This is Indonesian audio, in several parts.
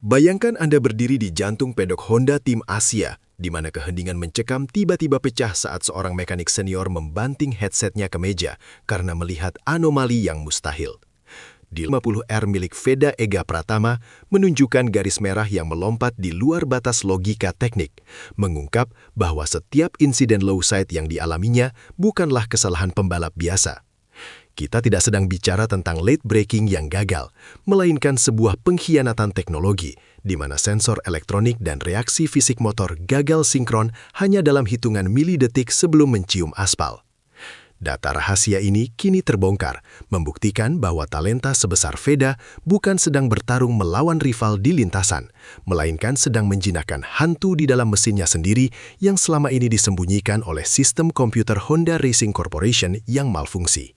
Bayangkan Anda berdiri di jantung pedok Honda Tim Asia, di mana keheningan mencekam tiba-tiba pecah saat seorang mekanik senior membanting headsetnya ke meja karena melihat anomali yang mustahil. Di 50R milik Veda Ega Pratama menunjukkan garis merah yang melompat di luar batas logika teknik, mengungkap bahwa setiap insiden low side yang dialaminya bukanlah kesalahan pembalap biasa. Kita tidak sedang bicara tentang late braking yang gagal, melainkan sebuah pengkhianatan teknologi, di mana sensor elektronik dan reaksi fisik motor gagal sinkron hanya dalam hitungan milidetik sebelum mencium aspal. Data rahasia ini kini terbongkar, membuktikan bahwa talenta sebesar Veda bukan sedang bertarung melawan rival di lintasan, melainkan sedang menjinakkan hantu di dalam mesinnya sendiri yang selama ini disembunyikan oleh sistem komputer Honda Racing Corporation yang malfungsi.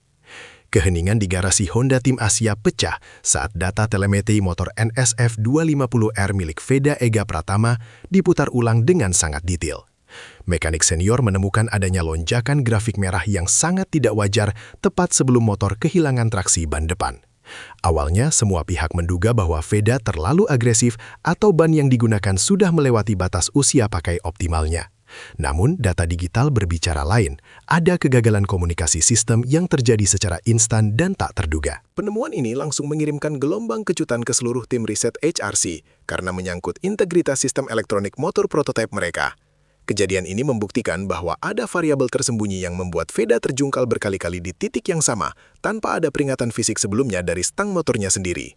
Keheningan di garasi Honda Tim Asia pecah saat data telemetri motor NSF 250R milik Veda Ega Pratama diputar ulang dengan sangat detail. Mekanik senior menemukan adanya lonjakan grafik merah yang sangat tidak wajar tepat sebelum motor kehilangan traksi ban depan. Awalnya, semua pihak menduga bahwa Veda terlalu agresif atau ban yang digunakan sudah melewati batas usia pakai optimalnya. Namun, data digital berbicara lain. Ada kegagalan komunikasi sistem yang terjadi secara instan dan tak terduga. Penemuan ini langsung mengirimkan gelombang kejutan ke seluruh tim riset HRC karena menyangkut integritas sistem elektronik motor prototipe mereka. Kejadian ini membuktikan bahwa ada variabel tersembunyi yang membuat Veda terjungkal berkali-kali di titik yang sama tanpa ada peringatan fisik sebelumnya dari stang motornya sendiri.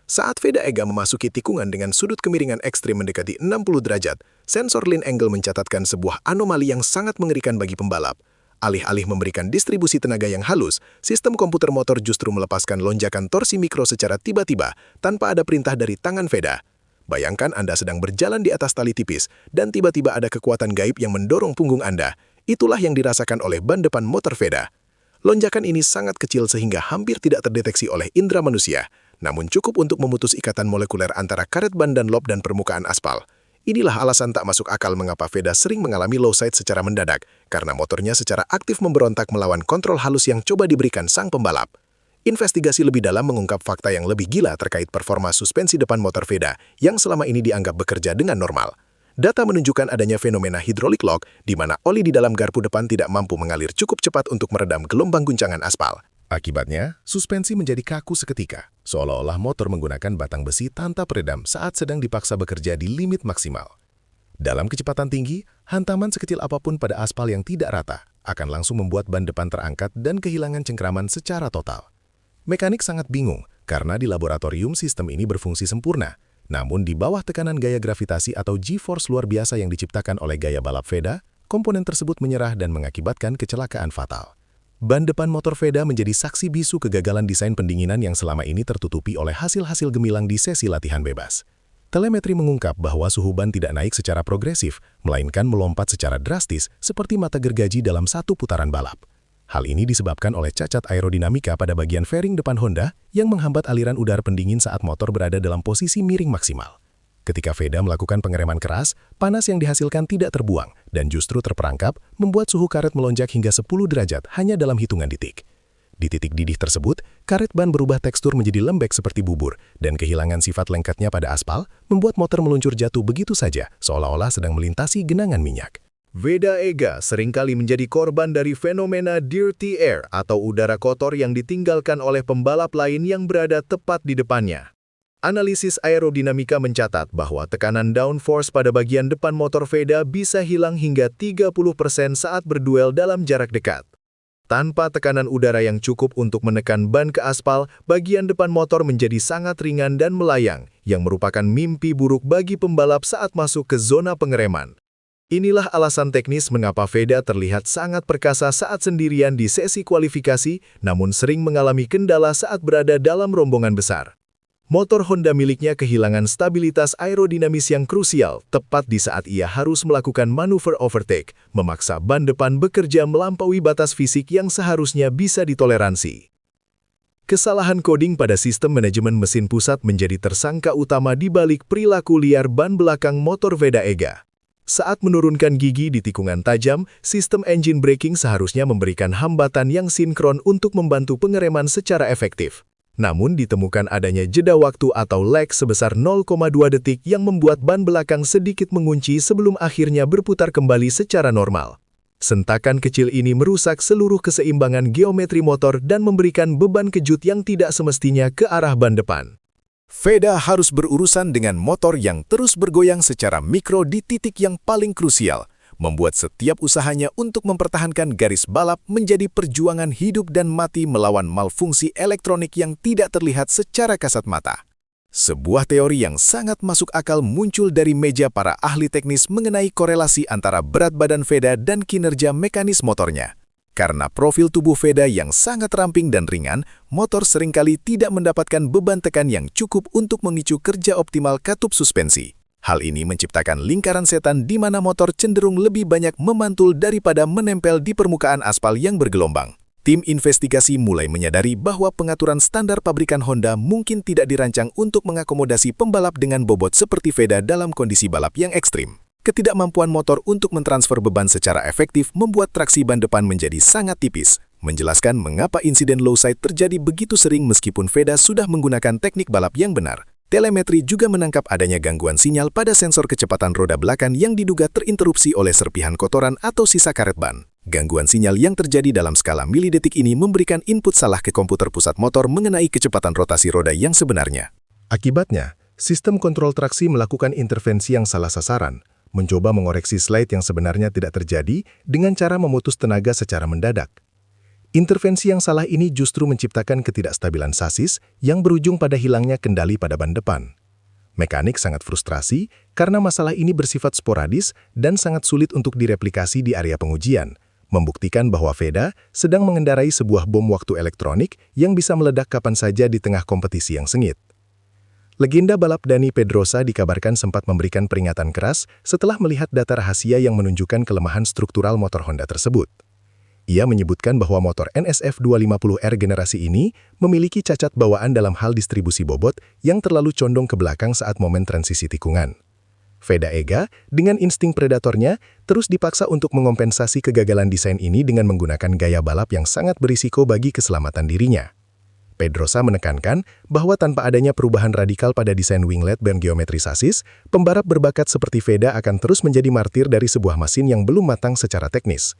Saat Veda Ega memasuki tikungan dengan sudut kemiringan ekstrim mendekati 60 derajat, sensor lean angle mencatatkan sebuah anomali yang sangat mengerikan bagi pembalap. Alih-alih memberikan distribusi tenaga yang halus, sistem komputer motor justru melepaskan lonjakan torsi mikro secara tiba-tiba tanpa ada perintah dari tangan Veda. Bayangkan Anda sedang berjalan di atas tali tipis dan tiba-tiba ada kekuatan gaib yang mendorong punggung Anda. Itulah yang dirasakan oleh ban depan motor Veda. Lonjakan ini sangat kecil sehingga hampir tidak terdeteksi oleh indera manusia, namun cukup untuk memutus ikatan molekuler antara karet ban dan lob dan permukaan aspal. Inilah alasan tak masuk akal mengapa Veda sering mengalami low side secara mendadak, karena motornya secara aktif memberontak melawan kontrol halus yang coba diberikan sang pembalap. Investigasi lebih dalam mengungkap fakta yang lebih gila terkait performa suspensi depan motor Veda yang selama ini dianggap bekerja dengan normal. Data menunjukkan adanya fenomena hydraulic lock, di mana oli di dalam garpu depan tidak mampu mengalir cukup cepat untuk meredam gelombang guncangan aspal. Akibatnya, suspensi menjadi kaku seketika, seolah-olah motor menggunakan batang besi tanpa peredam saat sedang dipaksa bekerja di limit maksimal. Dalam kecepatan tinggi, hantaman sekecil apapun pada aspal yang tidak rata akan langsung membuat ban depan terangkat dan kehilangan cengkraman secara total. Mekanik sangat bingung karena di laboratorium sistem ini berfungsi sempurna, namun di bawah tekanan gaya gravitasi atau G-force luar biasa yang diciptakan oleh gaya balap Veda, komponen tersebut menyerah dan mengakibatkan kecelakaan fatal. Ban depan motor Veda menjadi saksi bisu kegagalan desain pendinginan yang selama ini tertutupi oleh hasil-hasil gemilang di sesi latihan bebas. Telemetri mengungkap bahwa suhu ban tidak naik secara progresif, melainkan melompat secara drastis seperti mata gergaji dalam satu putaran balap. Hal ini disebabkan oleh cacat aerodinamika pada bagian fairing depan Honda yang menghambat aliran udara pendingin saat motor berada dalam posisi miring maksimal. Ketika Veda melakukan pengereman keras, panas yang dihasilkan tidak terbuang dan justru terperangkap, membuat suhu karet melonjak hingga 10 derajat hanya dalam hitungan detik. Di titik didih tersebut, karet ban berubah tekstur menjadi lembek seperti bubur dan kehilangan sifat lengketnya pada aspal membuat motor meluncur jatuh begitu saja, seolah-olah sedang melintasi genangan minyak. Veda Ega seringkali menjadi korban dari fenomena dirty air atau udara kotor yang ditinggalkan oleh pembalap lain yang berada tepat di depannya. Analisis aerodinamika mencatat bahwa tekanan downforce pada bagian depan motor Veda bisa hilang hingga 30% saat berduel dalam jarak dekat. Tanpa tekanan udara yang cukup untuk menekan ban ke aspal, bagian depan motor menjadi sangat ringan dan melayang, yang merupakan mimpi buruk bagi pembalap saat masuk ke zona pengereman. Inilah alasan teknis mengapa Veda terlihat sangat perkasa saat sendirian di sesi kualifikasi, namun sering mengalami kendala saat berada dalam rombongan besar. Motor Honda miliknya kehilangan stabilitas aerodinamis yang krusial tepat di saat ia harus melakukan manuver overtake, memaksa ban depan bekerja melampaui batas fisik yang seharusnya bisa ditoleransi. Kesalahan coding pada sistem manajemen mesin pusat menjadi tersangka utama di balik perilaku liar ban belakang motor Veda Ega. Saat menurunkan gigi di tikungan tajam, sistem engine braking seharusnya memberikan hambatan yang sinkron untuk membantu pengereman secara efektif. Namun ditemukan adanya jeda waktu atau lag sebesar 0,2 detik yang membuat ban belakang sedikit mengunci sebelum akhirnya berputar kembali secara normal. Sentakan kecil ini merusak seluruh keseimbangan geometri motor dan memberikan beban kejut yang tidak semestinya ke arah ban depan. VEDA harus berurusan dengan motor yang terus bergoyang secara mikro di titik yang paling krusial, membuat setiap usahanya untuk mempertahankan garis balap menjadi perjuangan hidup dan mati melawan malfungsi elektronik yang tidak terlihat secara kasat mata. Sebuah teori yang sangat masuk akal muncul dari meja para ahli teknis mengenai korelasi antara berat badan VEDA dan kinerja mekanis motornya. Karena profil tubuh VEDA yang sangat ramping dan ringan, motor seringkali tidak mendapatkan beban tekan yang cukup untuk memicu kerja optimal katup suspensi. Hal ini menciptakan lingkaran setan di mana motor cenderung lebih banyak memantul daripada menempel di permukaan aspal yang bergelombang. Tim investigasi mulai menyadari bahwa pengaturan standar pabrikan Honda mungkin tidak dirancang untuk mengakomodasi pembalap dengan bobot seperti VEDA dalam kondisi balap yang ekstrim. Ketidakmampuan motor untuk mentransfer beban secara efektif membuat traksi ban depan menjadi sangat tipis, menjelaskan mengapa insiden low side terjadi begitu sering meskipun VEDA sudah menggunakan teknik balap yang benar. Telemetri juga menangkap adanya gangguan sinyal pada sensor kecepatan roda belakang yang diduga terinterupsi oleh serpihan kotoran atau sisa karet ban. Gangguan sinyal yang terjadi dalam skala milidetik ini memberikan input salah ke komputer pusat motor mengenai kecepatan rotasi roda yang sebenarnya. Akibatnya, sistem kontrol traksi melakukan intervensi yang salah sasaran, mencoba mengoreksi slide yang sebenarnya tidak terjadi dengan cara memutus tenaga secara mendadak. Intervensi yang salah ini justru menciptakan ketidakstabilan sasis yang berujung pada hilangnya kendali pada ban depan. Mekanik sangat frustrasi karena masalah ini bersifat sporadis dan sangat sulit untuk direplikasi di area pengujian, membuktikan bahwa VEDA sedang mengendarai sebuah bom waktu elektronik yang bisa meledak kapan saja di tengah kompetisi yang sengit. Legenda balap Dani Pedrosa dikabarkan sempat memberikan peringatan keras setelah melihat data rahasia yang menunjukkan kelemahan struktural motor Honda tersebut. Ia menyebutkan bahwa motor NSF 250R generasi ini memiliki cacat bawaan dalam hal distribusi bobot yang terlalu condong ke belakang saat momen transisi tikungan. VEDA EGA, dengan insting predatornya, terus dipaksa untuk mengompensasi kegagalan desain ini dengan menggunakan gaya balap yang sangat berisiko bagi keselamatan dirinya. Pedrosa menekankan bahwa tanpa adanya perubahan radikal pada desain winglet dan geometri sasis, pembalap berbakat seperti VEDA akan terus menjadi martir dari sebuah mesin yang belum matang secara teknis.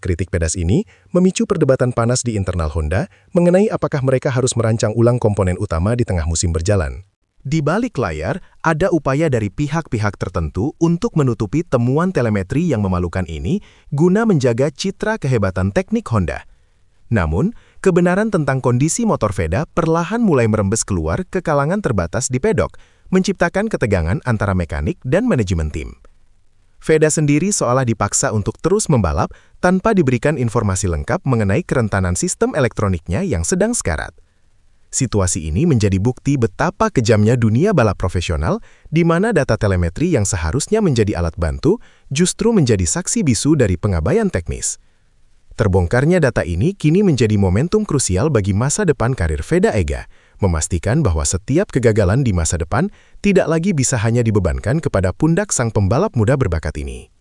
Kritik pedas ini memicu perdebatan panas di internal Honda mengenai apakah mereka harus merancang ulang komponen utama di tengah musim berjalan. Di balik layar, ada upaya dari pihak-pihak tertentu untuk menutupi temuan telemetri yang memalukan ini guna menjaga citra kehebatan teknik Honda. Namun, kebenaran tentang kondisi motor VEDA perlahan mulai merembes keluar ke kalangan terbatas di pedok, menciptakan ketegangan antara mekanik dan manajemen tim. VEDA sendiri seolah dipaksa untuk terus membalap tanpa diberikan informasi lengkap mengenai kerentanan sistem elektroniknya yang sedang sekarat. Situasi ini menjadi bukti betapa kejamnya dunia balap profesional di mana data telemetri yang seharusnya menjadi alat bantu justru menjadi saksi bisu dari pengabaian teknis. Terbongkarnya data ini kini menjadi momentum krusial bagi masa depan karir VEDA EGA, memastikan bahwa setiap kegagalan di masa depan tidak lagi bisa hanya dibebankan kepada pundak sang pembalap muda berbakat ini.